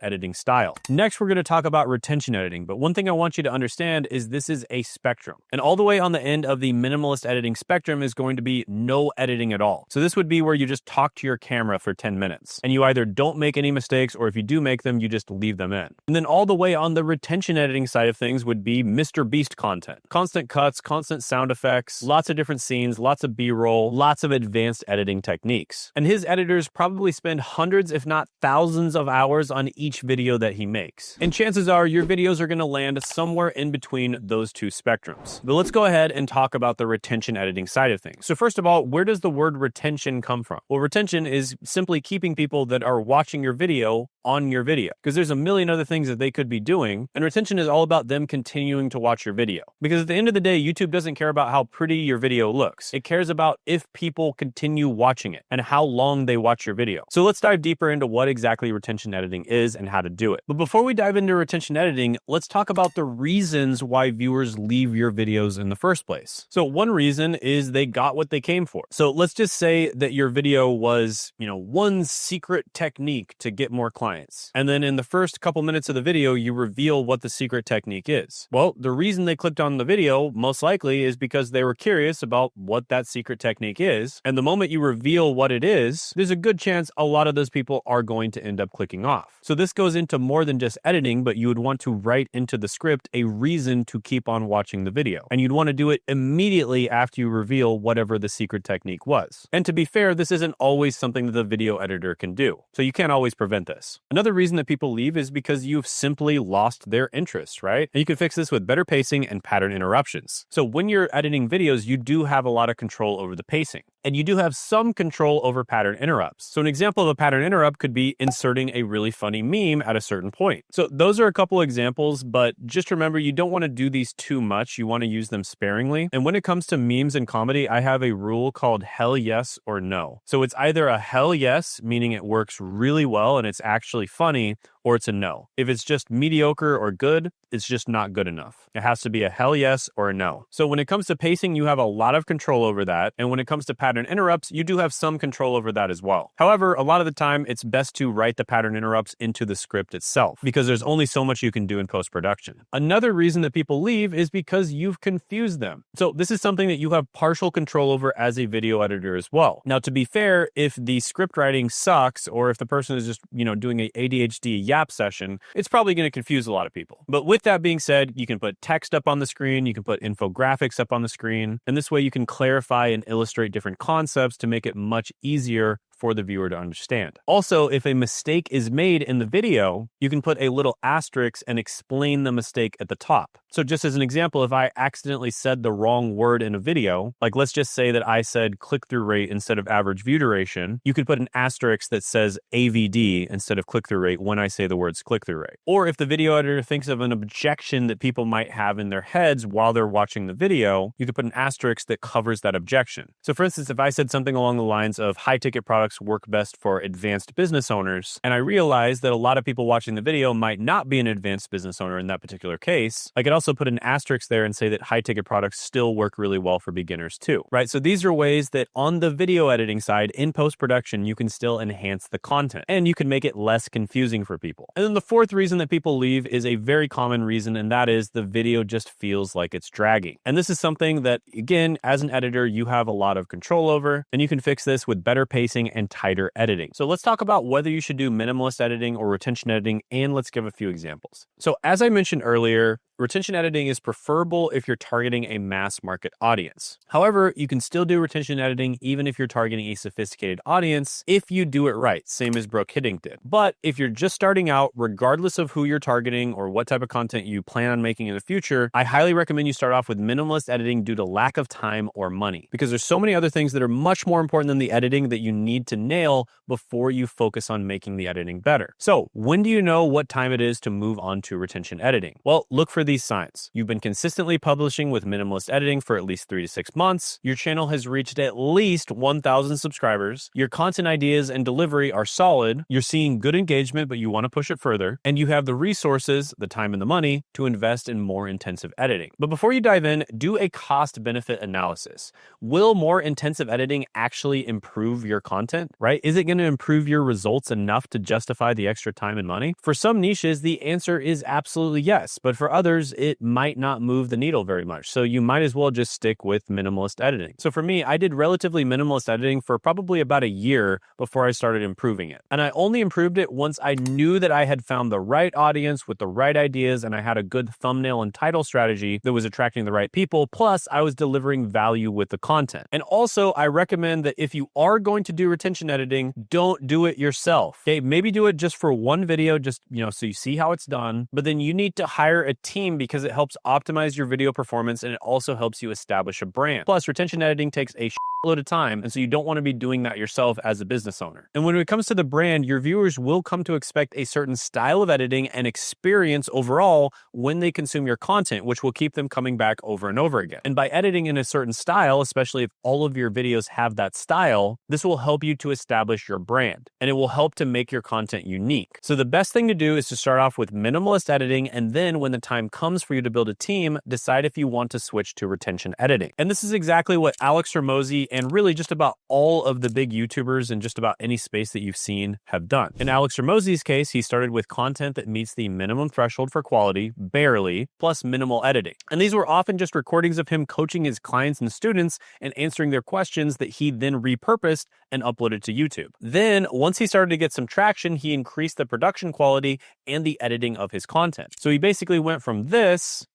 editing style. Next, we're going to talk about retention editing, but one thing I want you to understand is this is a spectrum. And all the way on the end of the minimalist editing spectrum is going to be no editing at all. So this would be where you just talk to your camera for 10 minutes and you either don't make any mistakes, or if you do make them, you just leave them in. And then all the way on the retention editing side of things would be Mr. Beast content. Constant cuts, constant sound effects, lots of different scenes, lots of B-roll, lots of advanced editing techniques. And his editors probably spend hundreds, if not thousands of hours on each video that he makes. And chances are your videos are going to land somewhere in between those two spectrums. But let's go ahead and talk about the retention editing side of things. So first of all, where does the word retention come from? Well, retention is simply keeping people that are watching your video on your video, because there's a million other things that they could be doing, and retention is all about them continuing to watch your video. Because at the end of the day, YouTube doesn't care about how pretty your video looks. It cares about if people continue watching it and how long they watch your video. So let's dive deeper into what exactly retention editing is and how to do it. But before we dive into retention editing, let's talk about the reasons why viewers leave your videos in the first place. So one reason is they got what they came for. So let's just say that your video was, one secret technique to get more clients. And then in the first couple minutes of the video, you reveal what the secret technique is. Well, the reason they clicked on the video most likely is because they were curious about what that secret technique is. And the moment you reveal what it is, there's a good chance a lot of those people are going to end up clicking off. So this goes into more than just editing, but you would want to write into the script a reason to keep on watching the video. And you'd want to do it immediately after you reveal whatever the secret technique was. And to be fair, this isn't always something that the video editor can do. So you can't always prevent this. Another reason that people leave is because you've simply lost their interest, right? And you can fix this with better pacing and pattern interruptions. So when you're editing videos, you do have a lot of control over the pacing. And you do have some control over pattern interrupts. So an example of a pattern interrupt could be inserting a really funny meme at a certain point. So those are a couple examples, but just remember, you don't want to do these too much. You want to use them sparingly. And when it comes to memes and comedy, I have a rule called hell yes or no. So it's either a hell yes, meaning it works really well and it's actually funny, or it's a no. If it's just mediocre or good, it's just not good enough. It has to be a hell yes or a no. So when it comes to pacing, you have a lot of control over that. And when it comes to pattern interrupts, you do have some control over that as well. However, a lot of the time, it's best to write the pattern interrupts into the script itself, because there's only so much you can do in post-production. Another reason that people leave is because you've confused them. So this is something that you have partial control over as a video editor as well. Now, to be fair, if the script writing sucks, or if the person is just, doing a ADHD yap session, it's probably going to confuse a lot of people. But with that being said, you can put text up on the screen, you can put infographics up on the screen, and this way you can clarify and illustrate different concepts to make it much easier for the viewer to understand. Also, if a mistake is made in the video, you can put a little asterisk and explain the mistake at the top. So just as an example, if I accidentally said the wrong word in a video, like let's just say that I said click-through rate instead of average view duration, you could put an asterisk that says AVD instead of click-through rate when I say the words click-through rate. Or if the video editor thinks of an objection that people might have in their heads while they're watching the video, you could put an asterisk that covers that objection. So for instance, if I said something along the lines of high-ticket products work best for advanced business owners, and I realized that a lot of people watching the video might not be an advanced business owner in that particular case, I could also put an asterisk there and say that high-ticket products still work really well for beginners too, right? So these are ways that on the video editing side, in post-production, you can still enhance the content, and you can make it less confusing for people. And then the fourth reason that people leave is a very common reason, and that is the video just feels like it's dragging. And this is something that, again, as an editor, you have a lot of control over, and you can fix this with better pacing and tighter editing. So let's talk about whether you should do minimalist editing or retention editing, and let's give a few examples. So as I mentioned earlier, retention editing is preferable if you're targeting a mass market audience. However, you can still do retention editing even if you're targeting a sophisticated audience if you do it right, same as Brooke Hiddink did. But if you're just starting out, regardless of who you're targeting or what type of content you plan on making in the future, I highly recommend you start off with minimalist editing due to lack of time or money, because there's so many other things that are much more important than the editing that you need to nail before you focus on making the editing better. So when do you know what time it is to move on to retention editing? Well, look for these signs. You've been consistently publishing with minimalist editing for at least 3 to 6 months. Your channel has reached at least 1,000 subscribers. Your content ideas and delivery are solid. You're seeing good engagement, but you want to push it further. And you have the resources, the time and the money to invest in more intensive editing. But before you dive in, do a cost-benefit analysis. Will more intensive editing actually improve your content, right? Is it going to improve your results enough to justify the extra time and money? For some niches, the answer is absolutely yes, but for others, it might not move the needle very much. So you might as well just stick with minimalist editing. So for me, I did relatively minimalist editing for probably about a year before I started improving it. And I only improved it once I knew that I had found the right audience with the right ideas and I had a good thumbnail and title strategy that was attracting the right people. Plus, I was delivering value with the content. And also, I recommend that if you are going to do retention editing, don't do it yourself. Okay, maybe do it just for one video, just, so you see how it's done. But then you need to hire a team because it helps optimize your video performance and it also helps you establish a brand. Plus, retention editing takes a load of time, and so you don't want to be doing that yourself as a business owner. And when it comes to the brand, your viewers will come to expect a certain style of editing and experience overall when they consume your content, which will keep them coming back over and over again. And by editing in a certain style, especially if all of your videos have that style, this will help you to establish your brand, and it will help to make your content unique. So the best thing to do is to start off with minimalist editing, and then when the time comes for you to build a team, decide if you want to switch to retention editing. And this is exactly what Alex Hormozi and really just about all of the big YouTubers in just about any space that you've seen have done. In Alex Hormozi's case, he started with content that meets the minimum threshold for quality, barely, plus minimal editing. And these were often just recordings of him coaching his clients and students and answering their questions that he then repurposed and uploaded to YouTube. Then, once he started to get some traction, he increased the production quality and the editing of his content. So he basically went from this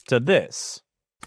to this.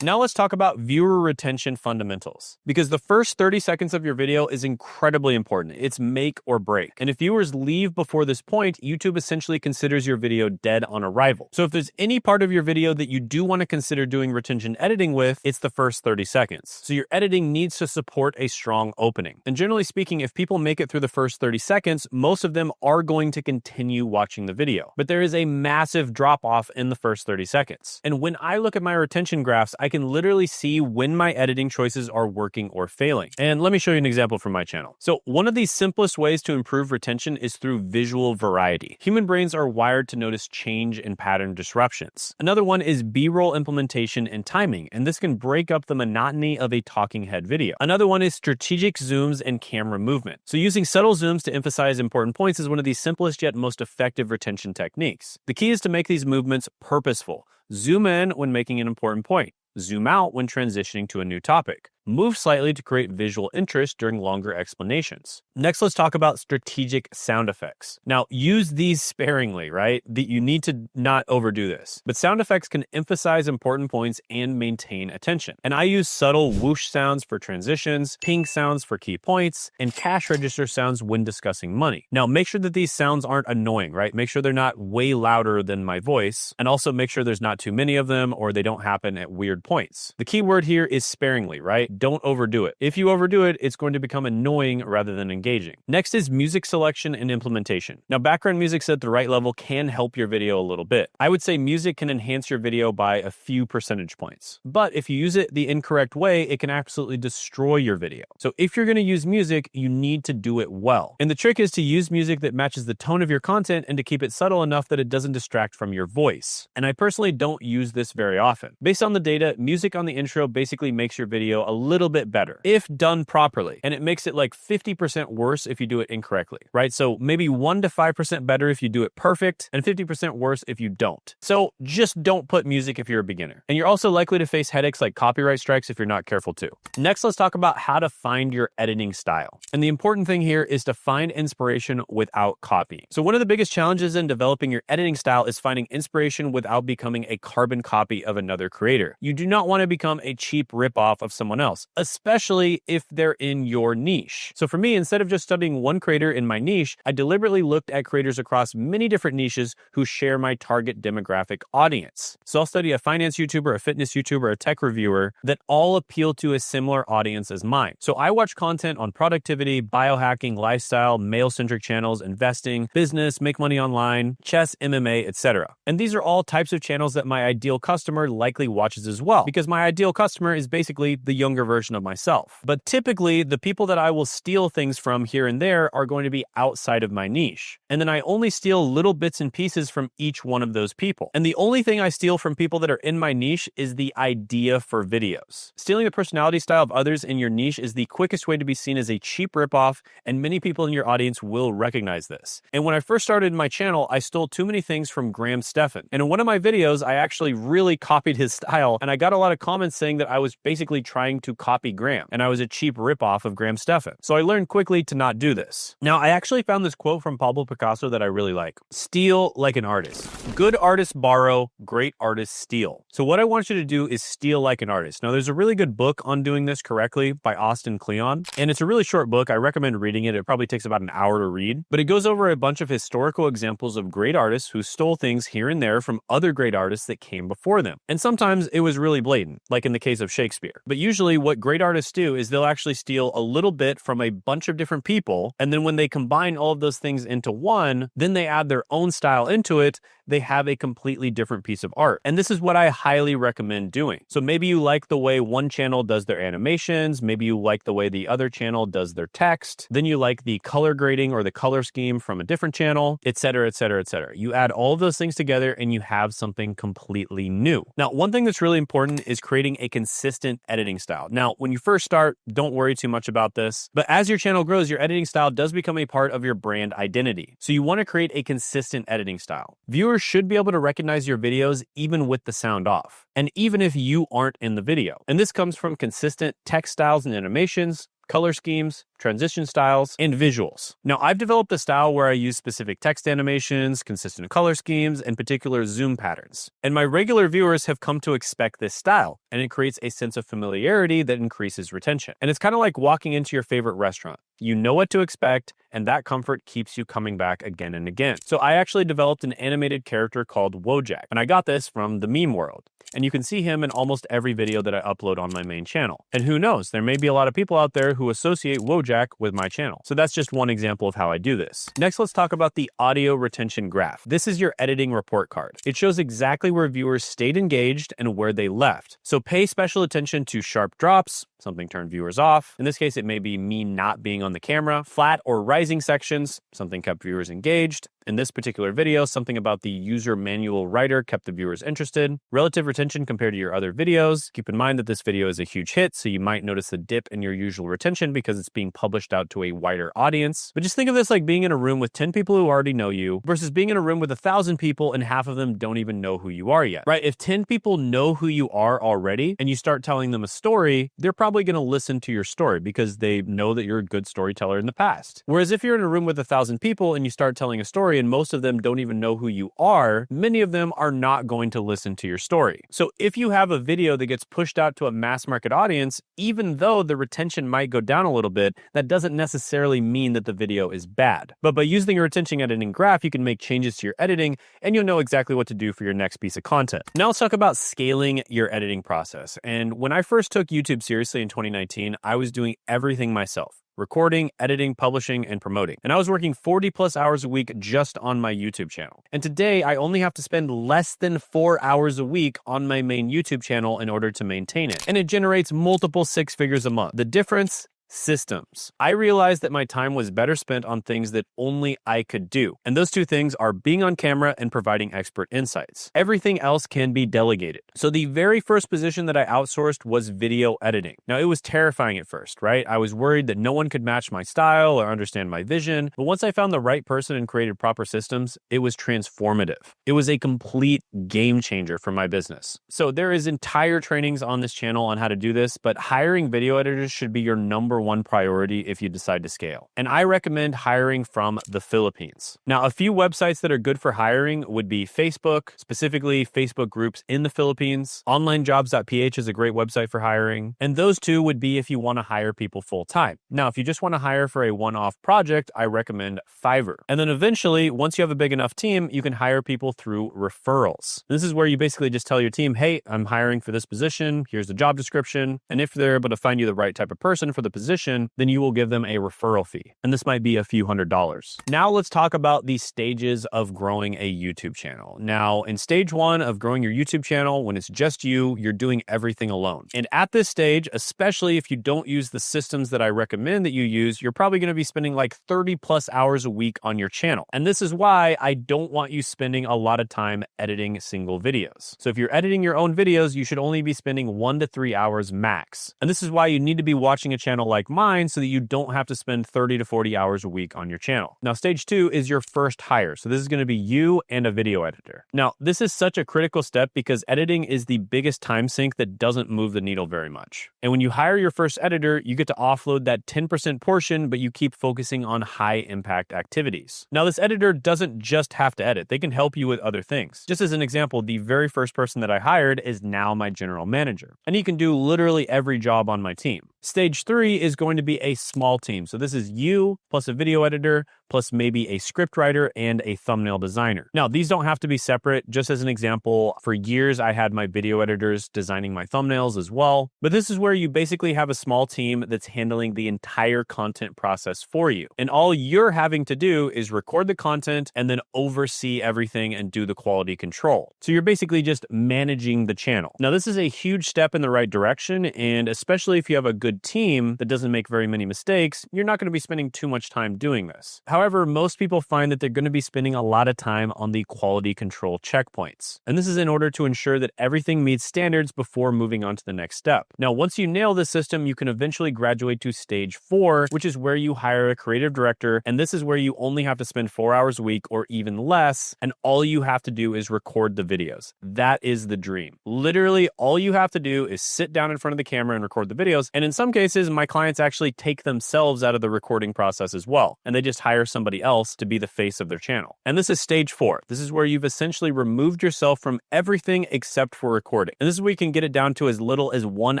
Now let's talk about viewer retention fundamentals, because the first 30 seconds of your video is incredibly important. It's make or break. And if viewers leave before this point, YouTube essentially considers your video dead on arrival. So if there's any part of your video that you do want to consider doing retention editing with, it's the first 30 seconds. So your editing needs to support a strong opening. And generally speaking, if people make it through the first 30 seconds, most of them are going to continue watching the video. But there is a massive drop off in the first 30 seconds. And when I look at my retention graphs, I can literally see when my editing choices are working or failing. And let me show you an example from my channel. So one of the simplest ways to improve retention is through visual variety. Human brains are wired to notice change and pattern disruptions. Another one is B-roll implementation and timing, and this can break up the monotony of a talking head video. Another one is strategic zooms and camera movement. So using subtle zooms to emphasize important points is one of the simplest yet most effective retention techniques. The key is to make these movements purposeful. Zoom in when making an important point. Zoom out when transitioning to a new topic. Move slightly to create visual interest during longer explanations. Next, let's talk about strategic sound effects. Now, use these sparingly, right? You need to not overdo this. But sound effects can emphasize important points and maintain attention. And I use subtle whoosh sounds for transitions, ping sounds for key points, and cash register sounds when discussing money. Now, make sure that these sounds aren't annoying, right? Make sure they're not way louder than my voice. And also make sure there's not too many of them or they don't happen at weird points. The key word here is sparingly, right? Don't overdo it. If you overdo it, it's going to become annoying rather than engaging. Next is music selection and implementation. Now, background music set at the right level can help your video a little bit. I would say music can enhance your video by a few percentage points. But if you use it the incorrect way, it can absolutely destroy your video. So if you're going to use music, you need to do it well. And the trick is to use music that matches the tone of your content and to keep it subtle enough that it doesn't distract from your voice. And I personally don't use this very often. Based on the data, music on the intro basically makes your video a little bit better if done properly, and it makes it like 50% worse if you do it incorrectly, right? So maybe 1 to 5% better if you do it perfect and 50% worse if you don't. So just don't put music if you're a beginner. And you're also likely to face headaches like copyright strikes if you're not careful too. Next, let's talk about how to find your editing style. And the important thing here is to find inspiration without copying. So one of the biggest challenges in developing your editing style is finding inspiration without becoming a carbon copy of another creator. You do not want to become a cheap ripoff of someone else. else, especially if they're in your niche. So for me, instead of just studying one creator in my niche, I deliberately looked at creators across many different niches who share my target demographic audience. So I'll study a finance YouTuber, a fitness YouTuber, a tech reviewer that all appeal to a similar audience as mine. So I watch content on productivity, biohacking, lifestyle, male-centric channels, investing, business, make money online, chess, MMA, etc. And these are all types of channels that my ideal customer likely watches as well, because my ideal customer is basically the younger version of myself. But typically, the people that I will steal things from here and there are going to be outside of my niche. And then I only steal little bits and pieces from each one of those people. And the only thing I steal from people that are in my niche is the idea for videos. Stealing the personality style of others in your niche is the quickest way to be seen as a cheap ripoff, and many people in your audience will recognize this. And when I first started my channel, I stole too many things from Graham Stephan. And in one of my videos, I actually really copied his style, and I got a lot of comments saying that I was basically trying to copy Graham, and I was a cheap ripoff of Graham Stephan. So I learned quickly to not do this. Now, I actually found this quote from Pablo Picasso that I really like. Steal like an artist. Good artists borrow, great artists steal. So what I want you to do is steal like an artist. Now, there's a really good book on doing this correctly by Austin Kleon, and it's a really short book. I recommend reading it. It probably takes about an hour to read, but it goes over a bunch of historical examples of great artists who stole things here and there from other great artists that came before them. And sometimes it was really blatant, like in the case of Shakespeare. But usually what great artists do is they'll actually steal a little bit from a bunch of different people, and then when they combine all of those things into one, then they add their own style into it. They have a completely different piece of art. And this is what I highly recommend doing. So maybe you like the way one channel does their animations, maybe you like the way the other channel does their text, then you like the color grading or the color scheme from a different channel, etc., etc., etc. You add all of those things together and you have something completely new. Now, one thing that's really important is creating a consistent editing style. Now, when you first start, don't worry too much about this, but as your channel grows, your editing style does become a part of your brand identity. So you want to create a consistent editing style. Viewers should be able to recognize your videos even with the sound off, and even if you aren't in the video. And this comes from consistent text styles and animations, color schemes, transition styles, and visuals. Now, I've developed a style where I use specific text animations, consistent color schemes, and particular zoom patterns. And my regular viewers have come to expect this style, and it creates a sense of familiarity that increases retention. And it's kind of like walking into your favorite restaurant. You know what to expect, and that comfort keeps you coming back again and again. So I actually developed an animated character called Wojak, and I got this from the meme world. And you can see him in almost every video that I upload on my main channel. And who knows, there may be a lot of people out there who associate Wojak with my channel. So that's just one example of how I do this. Next, let's talk about the audio retention graph. This is your editing report card. It shows exactly where viewers stayed engaged and where they left. So pay special attention to sharp drops, something turned viewers off. In this case, it may be me not being on the camera. Flat or rising sections, something kept viewers engaged. In this particular video, something about the user manual writer kept the viewers interested. Relative retention compared to your other videos. Keep in mind that this video is a huge hit, so you might notice a dip in your usual retention because it's being published out to a wider audience. But just think of this like being in a room with 10 people who already know you versus being in a room with 1,000 people and half of them don't even know who you are yet, right? If 10 people know who you are already and you start telling them a story, they're probably going to listen to your story because they know that you're a good storyteller in the past. Whereas if you're in a room with 1,000 people and you start telling a story and most of them don't even know who you are, many of them are not going to listen to your story. So if you have a video that gets pushed out to a mass market audience, even though the retention might go down a little bit, that doesn't necessarily mean that the video is bad. But by using your retention editing graph, you can make changes to your editing and you'll know exactly what to do for your next piece of content. Now let's talk about scaling your editing process. And when I first took YouTube seriously in 2019, I was doing everything myself. Recording, editing, publishing, and promoting. And I was working 40 plus hours a week just on my YouTube channel. And today I only have to spend less than 4 hours a week on my main YouTube channel in order to maintain it. And it generates multiple 6 figures a month. The difference? Systems. I realized that my time was better spent on things that only I could do. And those two things are being on camera and providing expert insights. Everything else can be delegated. So the very first position that I outsourced was video editing. Now it was terrifying at first, right? I was worried that no one could match my style or understand my vision. But once I found the right person and created proper systems, it was transformative. It was a complete game changer for my business. So there is entire trainings on this channel on how to do this, but hiring video editors should be your number #1 priority if you decide to scale. And I recommend hiring from the Philippines. Now, a few websites that are good for hiring would be Facebook, specifically Facebook groups in the Philippines. Onlinejobs.ph is a great website for hiring. And those two would be if you want to hire people full time. Now, if you just want to hire for a one-off project, I recommend Fiverr. And then eventually, once you have a big enough team, you can hire people through referrals. This is where you basically just tell your team, hey, I'm hiring for this position. Here's the job description. And if they're able to find you the right type of person for the position, then you will give them a referral fee. And this might be a few $100s. Now let's talk about the stages of growing a YouTube channel. Now, in stage 1 of growing your YouTube channel, when it's just you, you're doing everything alone. And at this stage, especially if you don't use the systems that I recommend that you use, you're probably going to be spending like 30 plus hours a week on your channel. And this is why I don't want you spending a lot of time editing single videos. So if you're editing your own videos, you should only be spending 1 to 3 hours max. And this is why you need to be watching a channel like mine so that you don't have to spend 30 to 40 hours a week on your channel. Now, stage 2 is your first hire. So this is going to be you and a video editor. Now, this is such a critical step because editing is the biggest time sink that doesn't move the needle very much. And when you hire your first editor, you get to offload that 10% portion, but you keep focusing on high impact activities. Now, this editor doesn't just have to edit. They can help you with other things. Just as an example, the very first person that I hired is now my general manager, and he can do literally every job on my team. Stage 3 is going to be a small team. So this is you plus a video editor plus maybe a script writer and a thumbnail designer. Now, these don't have to be separate. Just as an example, for years, I had my video editors designing my thumbnails as well. But this is where you basically have a small team that's handling the entire content process for you. And all you're having to do is record the content and then oversee everything and do the quality control. So you're basically just managing the channel. Now, this is a huge step in the right direction. And especially if you have a good team that doesn't make very many mistakes, you're not going to be spending too much time doing this. However, most people find that they're going to be spending a lot of time on the quality control checkpoints. And this is in order to ensure that everything meets standards before moving on to the next step. Now, once you nail this system, you can eventually graduate to stage 4, which is where you hire a creative director. And this is where you only have to spend 4 hours a week or even less. And all you have to do is record the videos. That is the dream. Literally, all you have to do is sit down in front of the camera and record the videos. And in some cases, my clients actually take themselves out of the recording process as well. And they just hire somebody else to be the face of their channel. And this is stage 4. This is where you've essentially removed yourself from everything except for recording. And this is where you can get it down to as little as 1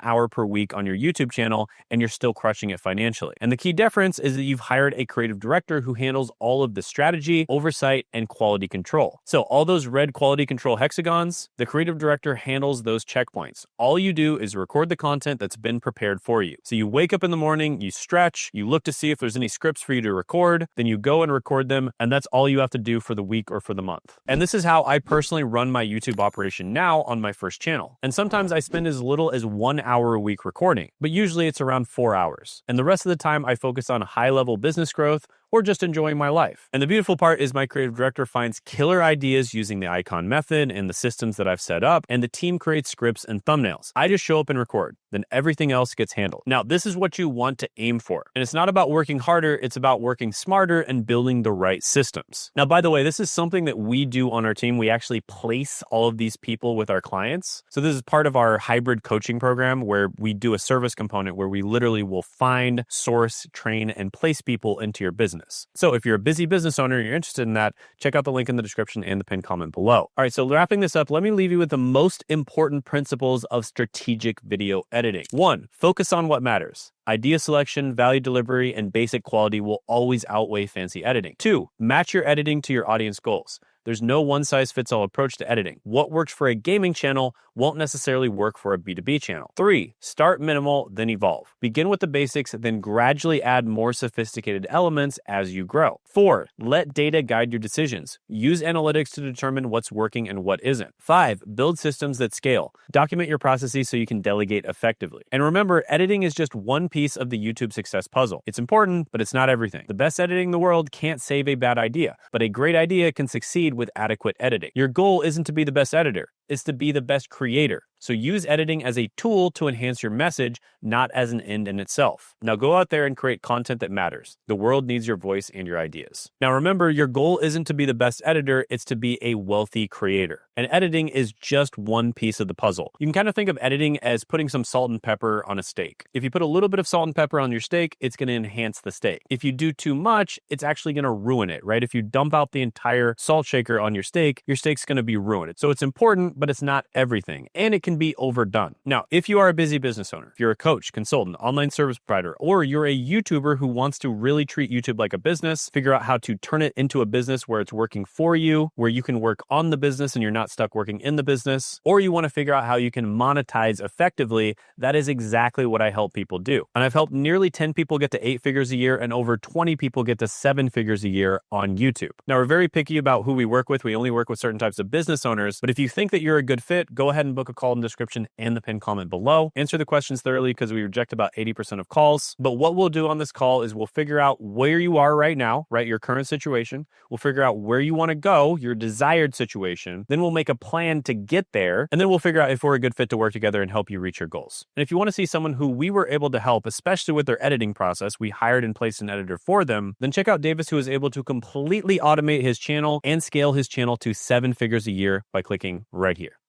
hour per week on your YouTube channel, and you're still crushing it financially. And the key difference is that you've hired a creative director who handles all of the strategy, oversight, and quality control. So all those red quality control hexagons, the creative director handles those checkpoints. All you do is record the content that's been prepared for you. So you wake up in the morning, you stretch, you look to see if there's any scripts for you to record, then you go and record them, and that's all you have to do for the week or for the month. And this is how I personally run my YouTube operation now on my first channel. And sometimes I spend as little as 1 hour a week recording, but usually it's around 4 hours. And the rest of the time I focus on high-level business growth or just enjoying my life. And the beautiful part is my creative director finds killer ideas using the icon method and the systems that I've set up, and the team creates scripts and thumbnails. I just show up and record, then everything else gets handled. Now, this is what you want to aim for. And it's not about working harder, it's about working smarter and building the right systems. Now, by the way, this is something that we do on our team. We actually place all of these people with our clients. So this is part of our hybrid coaching program where we do a service component where we literally will find, source, train, and place people into your business. So if you're a busy business owner and you're interested in that, check out the link in the description and the pinned comment below. All right, so wrapping this up, let me leave you with the most important principles of strategic video editing. 1, focus on what matters. Idea selection, value delivery, and basic quality will always outweigh fancy editing. 2, match your editing to your audience goals. There's no one-size-fits-all approach to editing. What works for a gaming channel won't necessarily work for a B2B channel. 3, start minimal, then evolve. Begin with the basics, then gradually add more sophisticated elements as you grow. 4, let data guide your decisions. Use analytics to determine what's working and what isn't. 5, build systems that scale. Document your processes so you can delegate effectively. And remember, editing is just one piece of the YouTube success puzzle. It's important, but it's not everything. The best editing in the world can't save a bad idea, but a great idea can succeed with adequate editing. Your goal isn't to be the best editor, it's to be the best creator. So use editing as a tool to enhance your message, not as an end in itself. Now go out there and create content that matters. The world needs your voice and your ideas. Now remember, your goal isn't to be the best editor, it's to be a wealthy creator. And editing is just one piece of the puzzle. You can kind of think of editing as putting some salt and pepper on a steak. If you put a little bit of salt and pepper on your steak, it's going to enhance the steak. If you do too much, it's actually going to ruin it, right? If you dump out the entire salt shaker on your steak's going to be ruined. So it's important, but it's not everything. And it can be overdone. Now, if you are a busy business owner, if you're a coach, consultant, online service provider, or you're a YouTuber who wants to really treat YouTube like a business, figure out how to turn it into a business where it's working for you, where you can work on the business and you're not stuck working in the business, or you want to figure out how you can monetize effectively, that is exactly what I help people do. And I've helped nearly 10 people get to 8 figures a year and over 20 people get to 7 figures a year on YouTube. Now, we're very picky about who we work with. We only work with certain types of business owners, but if you think that you're a good fit, go ahead and book a call in the description and the pinned comment below. Answer the questions thoroughly because we reject about 80% of calls. But what we'll do on this call is we'll figure out where you are right now, right? Your current situation. We'll figure out where you want to go, your desired situation. Then we'll make a plan to get there. And then we'll figure out if we're a good fit to work together and help you reach your goals. And if you want to see someone who we were able to help, especially with their editing process, we hired and placed an editor for them, then check out Davis, who is able to completely automate his channel and scale his channel to 7 figures a year by clicking right here.